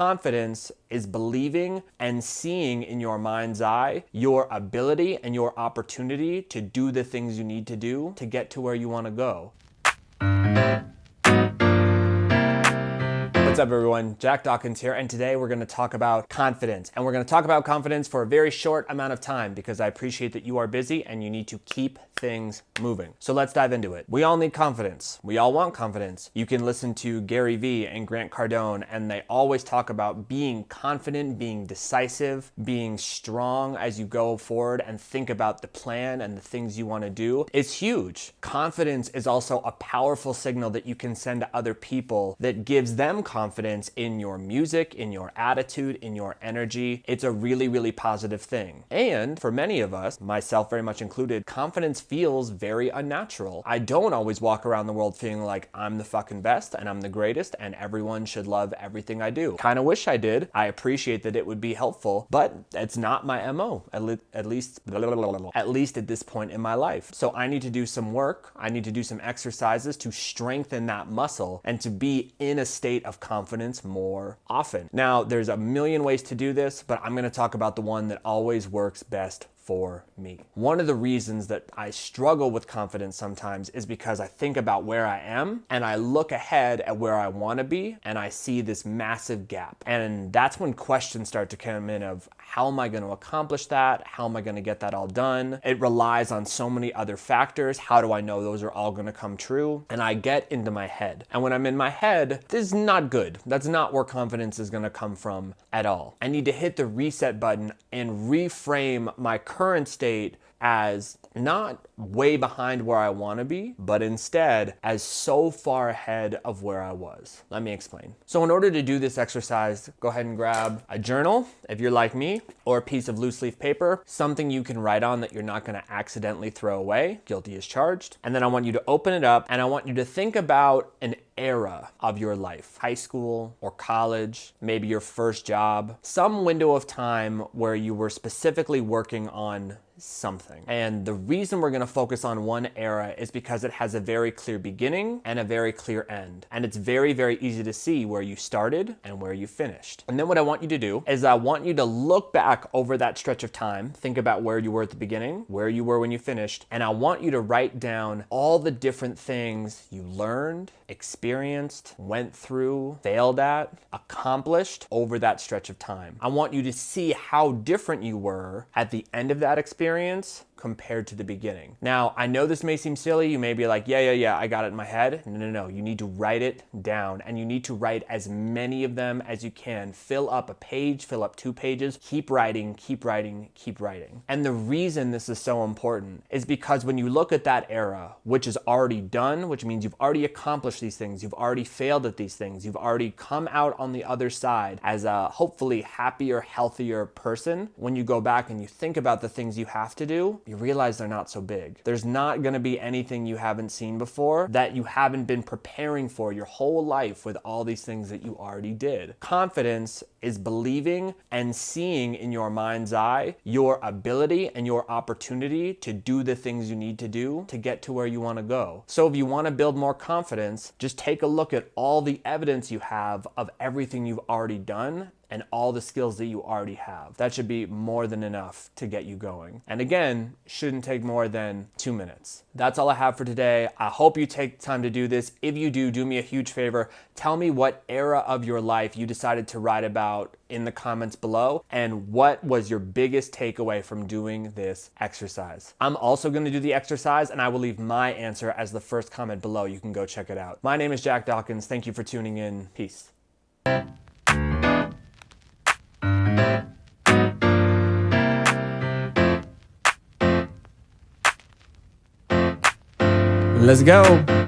Confidence is believing and seeing in your mind's eye your ability and your opportunity to do the things you need to do to get to where you want to go. What's up, everyone? Jack Dawkins here, and today we're going to talk about confidence. And we're going to talk about confidence for a very short amount of time because I appreciate that you are busy and you need to keep things moving. So let's dive into it. We all need confidence. We all want confidence. You can listen to Gary Vee and Grant Cardone, and they always talk about being confident, being decisive, being strong as you go forward and think about the plan and the things you want to do. It's huge. Confidence is also a powerful signal that you can send to other people that gives them confidence in your music, in your attitude, in your energy. It's a really, really positive thing. And for many of us, myself very much included, confidence feels very unnatural. I don't always walk around the world feeling like I'm the fucking best and I'm the greatest and everyone should love everything I do. Kind of wish I did. I appreciate that it would be helpful, but it's not my MO, at least at this point in my life. So I need to do some work. I need to do some exercises to strengthen that muscle and to be in a state of confidence more often. Now, there's a million ways to do this, but I'm going to talk about the one that always works best for me. One of the reasons that I struggle with confidence sometimes is because I think about where I am and I look ahead at where I want to be and I see this massive gap. And that's when questions start to come in of how am I going to accomplish that? How am I going to get that all done? It relies on so many other factors. How do I know those are all going to come true? And I get into my head. And when I'm in my head, this is not good. That's not where confidence is going to come from at all. I need to hit the reset button and reframe my current state as not way behind where I want to be, but instead as so far ahead of where I was. Let me explain. So in order to do this exercise, go ahead and grab a journal, if you're like me, or a piece of loose leaf paper, something you can write on that you're not going to accidentally throw away. Guilty as charged. And then I want you to open it up and I want you to think about an era of your life, high school or college, maybe your first job, some window of time where you were specifically working on something. And the reason we're going to focus on one era is because it has a very clear beginning and a very clear end. And it's very, very easy to see where you started and where you finished. And then what I want you to do is I want you to look back over that stretch of time, think about where you were at the beginning, where you were when you finished, and I want you to write down all the different things you learned, experienced, went through, failed at, accomplished over that stretch of time. I want you to see how different you were at the end of that experience compared to the beginning. Now, I know this may seem silly. You may be like, yeah, I got it in my head. No. You need to write it down and you need to write as many of them as you can. Fill up a page, fill up 2 pages, keep writing, keep writing, keep writing. And the reason this is so important is because when you look at that era, which is already done, which means you've already accomplished these things, you've already failed at these things, you've already come out on the other side as a hopefully happier, healthier person. When you go back and you think about the things you have to do, you realize they're not so big. There's not going to be anything you haven't seen before that you haven't been preparing for your whole life with all these things that you already did. Confidence is believing and seeing in your mind's eye your ability and your opportunity to do the things you need to do to get to where you want to go. So if you want to build more confidence, just take a look at all the evidence you have of everything you've already done and all the skills that you already have. That should be more than enough to get you going. And again, shouldn't take more than 2 minutes. That's all I have for today. I hope you take time to do this. If you do me a huge favor. Tell me what era of your life you decided to write about in the comments below and what was your biggest takeaway from doing this exercise. I'm also gonna do the exercise and I will leave my answer as the first comment below. You can go check it out. My name is Jack Dawkins. Thank you for tuning in. Peace. Let's go.